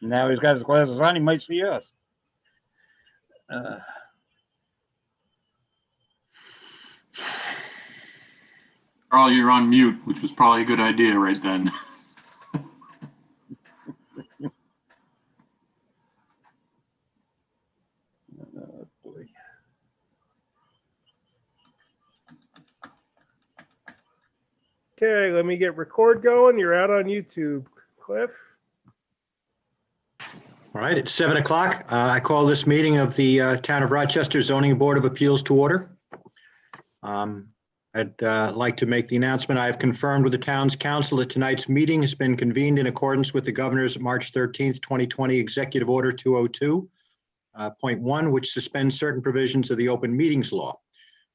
Now he's got his glasses on. He might see us. Carl, you're on mute, which was probably a good idea right then. Oh, boy. Okay, let me get record going. You're out on YouTube, Cliff. All right, it's 7 o'clock. I call this meeting of the Town of Rochester Zoning Board of Appeals to order. I'd like to make the announcement. I have confirmed with the town's council that tonight's meeting has been convened in accordance with the governor's March 13th, 2020 Executive Order 202.1, which suspends certain provisions of the open meetings law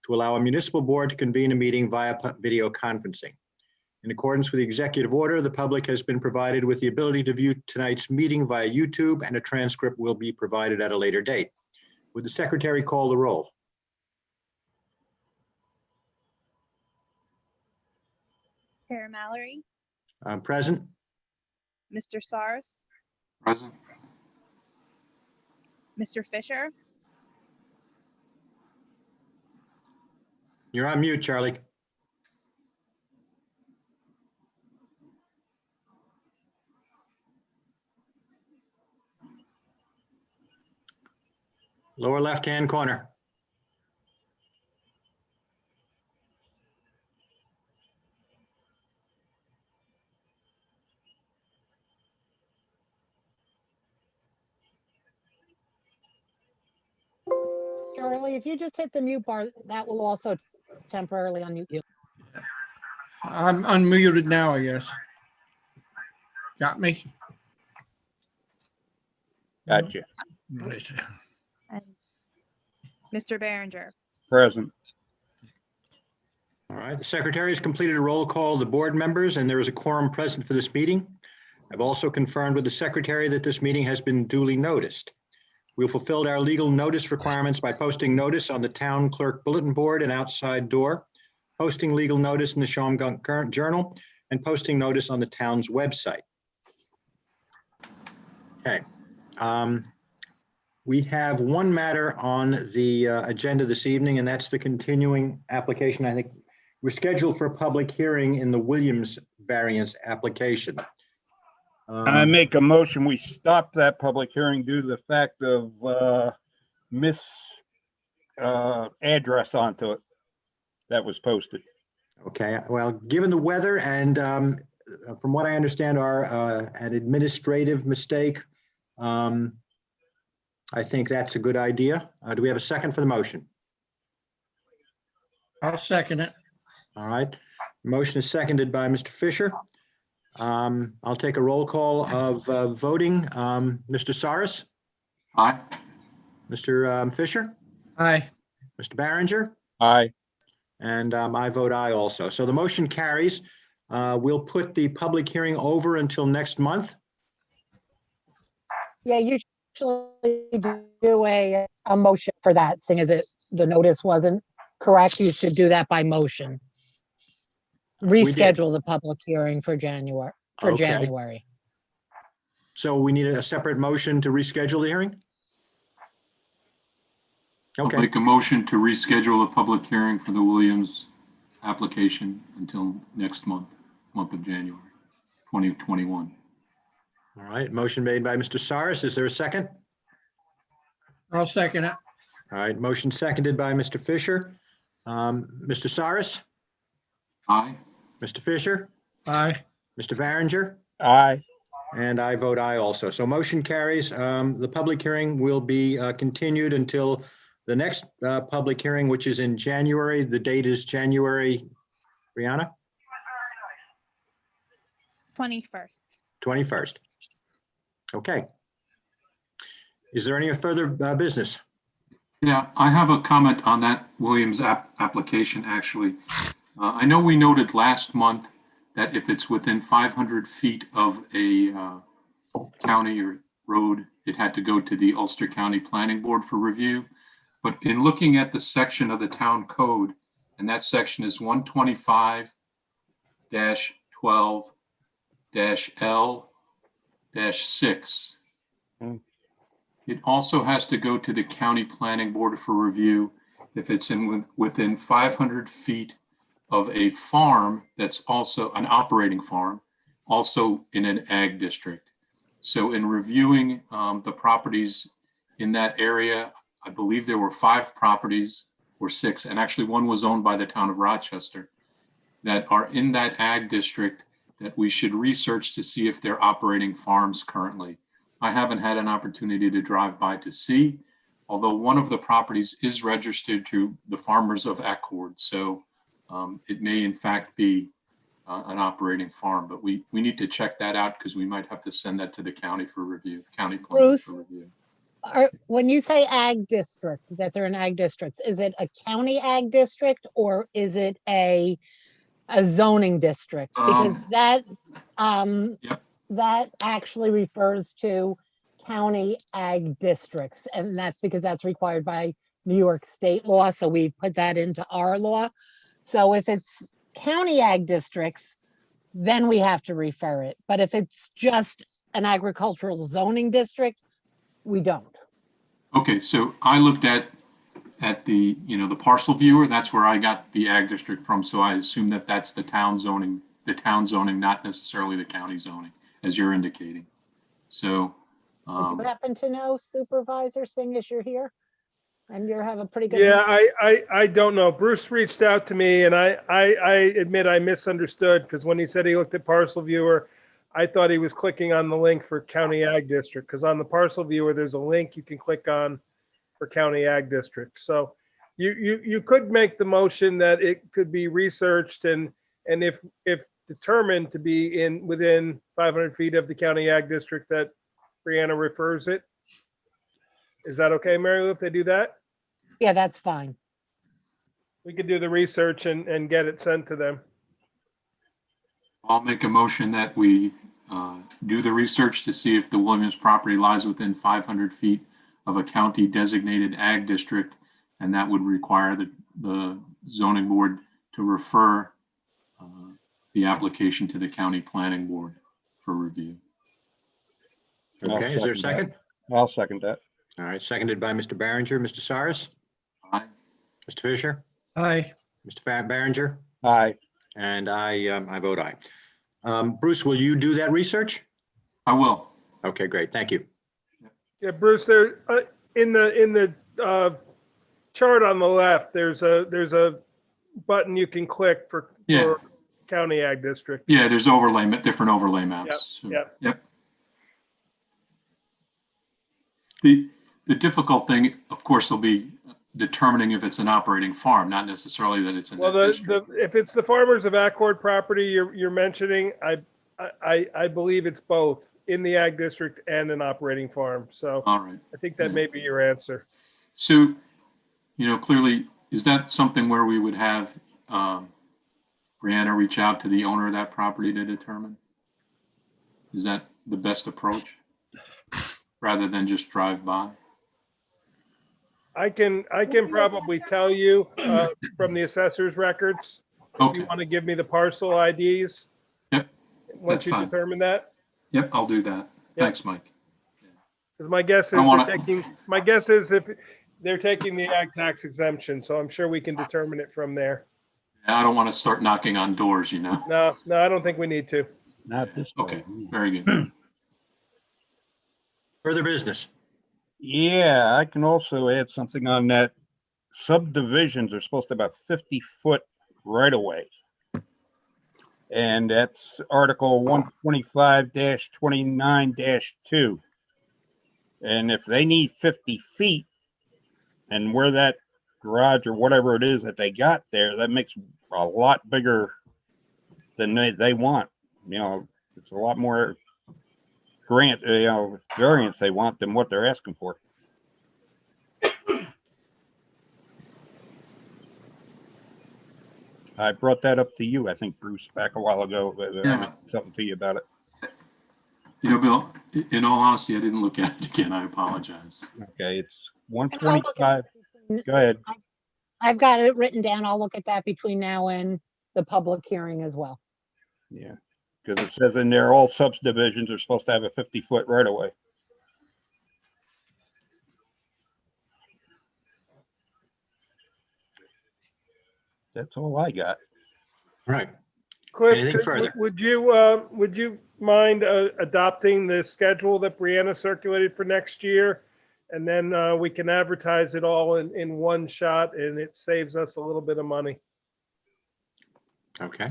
to allow a municipal board to convene a meeting via video conferencing. In accordance with the executive order, the public has been provided with the ability to view tonight's meeting via YouTube, and a transcript will be provided at a later date. Would the secretary call the roll? Chair Mallory, Present. Mr. Sars, Present. Mr. Fisher, You're on mute, Charlie. Lower left-hand corner. Charlie, if you just hit the mute bar, that will also temporarily unmute you. I'm unmuted now, I guess. Got me? Gotcha. Right. and Mr. Behringer. Present. All right, the secretary has completed a roll call of the board members, and there is a quorum present for this meeting. I've also confirmed with the secretary that this meeting has been duly noticed. We've fulfilled our legal notice requirements by posting notice on the town clerk bulletin board and outside door, posting legal notice in the Shawangunk Current Journal, and posting notice on the town's website. Okay. We have one matter on the agenda this evening, and that's the continuing application. I think we're scheduled for a public hearing in the Williams variance application. I make a motion, we stop that public hearing due to the fact of address onto it that was posted. Okay, well, given the weather and from what I understand are an administrative mistake, I think that's a good idea. Do we have a second for the motion? I'll second it. All right, motion is seconded by Mr. Fisher. I'll take a roll call of voting. Mr. Saris, Aye. Mr. Fisher, Aye. Mr. Behringer, Aye. and I vote aye also. So the motion carries. We'll put the public hearing over until next month. Yeah, you usually do a motion for that, seeing as the notice wasn't correct. You should do that by motion. did. Reschedule the public hearing for January, Okay. So we need a separate motion to reschedule the hearing? I'll Okay, make a motion to reschedule the public hearing for the Williams application until next month of January, 2021. all right, motion made by Mr. Saris. Is there a second? I'll second it. All right, motion seconded by Mr. Fisher. Mr. Saris, Aye. Mr. Fisher, Aye. Mr. Behringer, Aye. and I vote aye also. So motion carries. The public hearing will be continued until the next public hearing, which is in January. The date is January, Brianna, 21st. 21st. Okay. Is there any further business? Yeah, I have a comment on that Williams application, actually. I know we noted last month that if it's within 500 feet of a county or road, it had to go to the Ulster County Planning Board for review. But in looking at the section of the town code, and that section is 125-12-L-6, It also has to go to the county planning board for review if it's within 500 feet of a farm that's also an operating farm, also in an ag district. So in reviewing the properties in that area, I believe there were 5 properties or 6, and actually one was owned by the town of Rochester, that are in that ag district that we should research to see if they're operating farms currently. I haven't had an opportunity to drive by to see, although one of the properties is registered to the Farmers of Accord. So it may in fact be an operating farm, but we need to check that out because we might have to send that to the county for review, county planning Bruce? for review. When you say ag district, that they're in ag districts, is it a county ag district or is it a zoning district? Because that, Yep. that actually refers to county ag districts. And that's because that's required by New York state law. So we've put that into our law. So if it's county ag districts, then we have to refer it. But if it's just an agricultural zoning district, we don't. Okay, so I looked at the, the parcel viewer. That's where I got the ag district from. So I assume that that's the town zoning, not necessarily the county zoning, as you're indicating. So, Do you happen to know Supervisor Singh as you're here? And you have a pretty good. Yeah, I don't know. Bruce reached out to me and I admit I misunderstood because when he said he looked at parcel viewer, I thought he was clicking on the link for county ag district because on the parcel viewer, there's a link you can click on for county ag district. So you could make the motion that it could be researched and if determined to be within 500 feet of the county ag district that Brianna refers it. Is that okay, Mary Lou, if they do that? Yeah, that's fine. We could do the research and get it sent to them. I'll make a motion that we do the research to see if the Williams property lies within 500 feet of a county designated ag district, and that would require the zoning board to refer the application to the county planning board for review. Okay, is there a second? I'll second that. All right, seconded by Mr. Barringer. Mr. Cyrus? Aye. Mr. Fisher? Aye. Mr. Barringer? Aye. And I vote aye. Bruce, will you do that research? I will. Okay, great. Thank you. Yeah, Bruce, there in the chart on the left, there's a button you can click for county ag district. Yeah, there's different overlay maps. Yep. Yep. The difficult thing, of course, will be determining if it's an operating farm, not necessarily that it's an Well, ag district. if it's the Farmers of Accord property you're mentioning, I believe it's both in the ag district and an operating farm. So All right. I think that may be your answer. So, clearly, is that something where we would have Brianna reach out to the owner of that property to determine? Is that the best approach rather than just drive by? I can probably tell you from the assessor's records. If Okay. you want to give me the parcel IDs. Yep. Once That's you fine. determine that, Yep, I'll do that. Yep. Thanks, Mike. because my guess is if they're taking the ag tax exemption, so I'm sure we can determine it from there. I don't want to start knocking on doors, No, I don't think we need to. Not this. Okay, time. very good. Further business. Yeah, I can also add something on that. Subdivisions are supposed to have 50-foot right of way. And that's Article 125-29-2. And if they need 50 feet and where that garage or whatever it is that they got there, that makes a lot bigger than they want. It's a lot more variance they want than what they're asking for. I brought that up to you, I think, Bruce, back a while ago. But I Yeah. mentioned something to you about it. Bill, in all honesty, I didn't look at it again. I apologize. Okay, it's And I'll look at 125. Go ahead. I've got it written down. I'll look at that between now and the public hearing as well. Yeah, because it says in there, all subdivisions are supposed to have a 50-foot right of way. That's all I got. All right. Cliff, Anything further? would you mind adopting the schedule that Brianna circulated for next year? And then we can advertise it all in one shot and it saves us a little bit of money. Okay.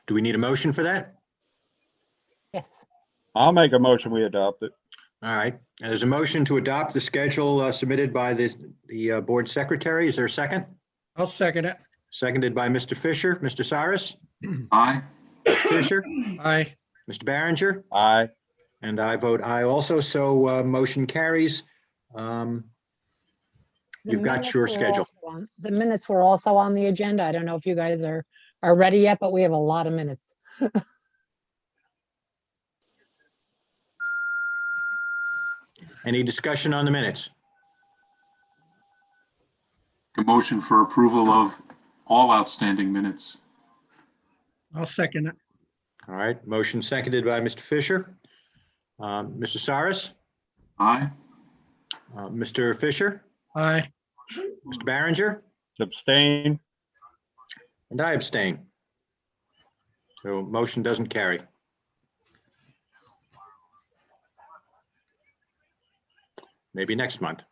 Do we need a motion for that? Yes. I'll make a motion, we adopt it. All right. There's a motion to adopt the schedule submitted by the board secretary. Is there a second? I'll second it. Seconded by Mr. Fisher. Mr. Cyrus? Aye. Mr. Fisher? Aye. Mr. Barringer? Aye. And I vote aye also, so motion carries. The You've got minutes your were schedule. also on- The minutes were also on the agenda. I don't know if you guys are ready yet, but we have a lot of minutes. Any discussion on the minutes? A motion for approval of all outstanding minutes. I'll second it. All right, motion seconded by Mr. Fisher. Mr. Cyrus? Aye. Mr. Fisher? Aye. Mr. Barringer? Abstain. And I abstain. So motion doesn't carry. Maybe next month.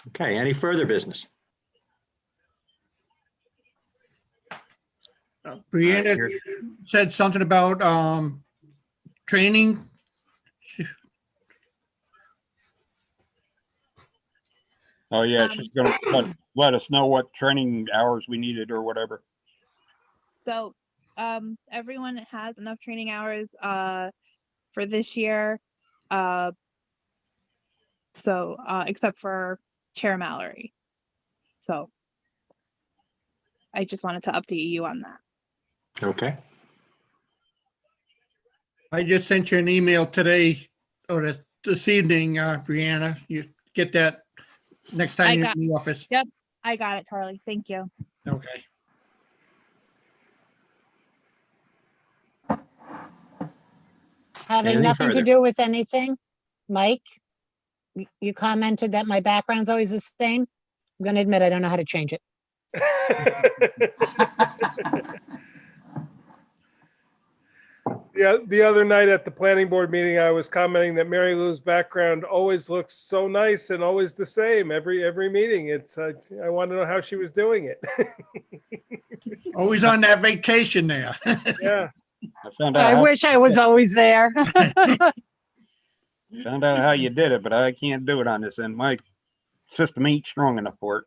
Okay, any further business? Brianna Here- said something about training. Oh, yeah, she's gonna let us know what training hours we needed or whatever. So, everyone has enough training hours, for this year. Except for Chair Mallory. So I just wanted to update you on that. Okay, I just sent you an email today or this evening, Brianna. You get that next I time you're got- in the office. I got it, Charlie. Thank you. Okay. Having Anything nothing to further? do with anything. Mike, you commented that my background's always the same. I'm gonna admit I don't know how to change it. The other night at the planning board meeting, I was commenting that Mary Lou's background always looks so nice and always the same every meeting. I want to know how she was doing it. Always on that vacation there. Yeah. I found I out, wish I was always there. found out how you did it, but I can't do it on this end. My system ain't strong enough for it.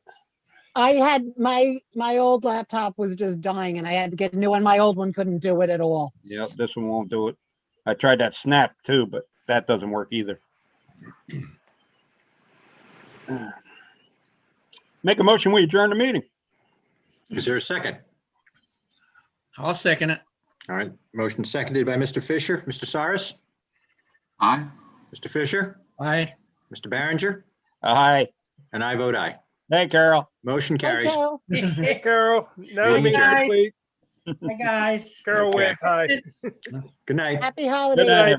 I had my old laptop was just dying and I had to get a new one. My old one couldn't do it at all. Yep, this one won't do it. I tried that snap too, but that doesn't work either. Make a motion, we adjourn the meeting. is there a second? I'll second it. All right, motion seconded by Mr. Fisher. Mr. Cyrus? Aye. Mr. Fisher? Aye. Mr. Barringer? Aye. And I vote aye. Hey, Carol. Motion Hey, carries. Carol. Carol, now the Meeting meeting's adjourned. complete. Hi, guys. Carol Okay. went, hi. Good night. Happy Good holidays. night,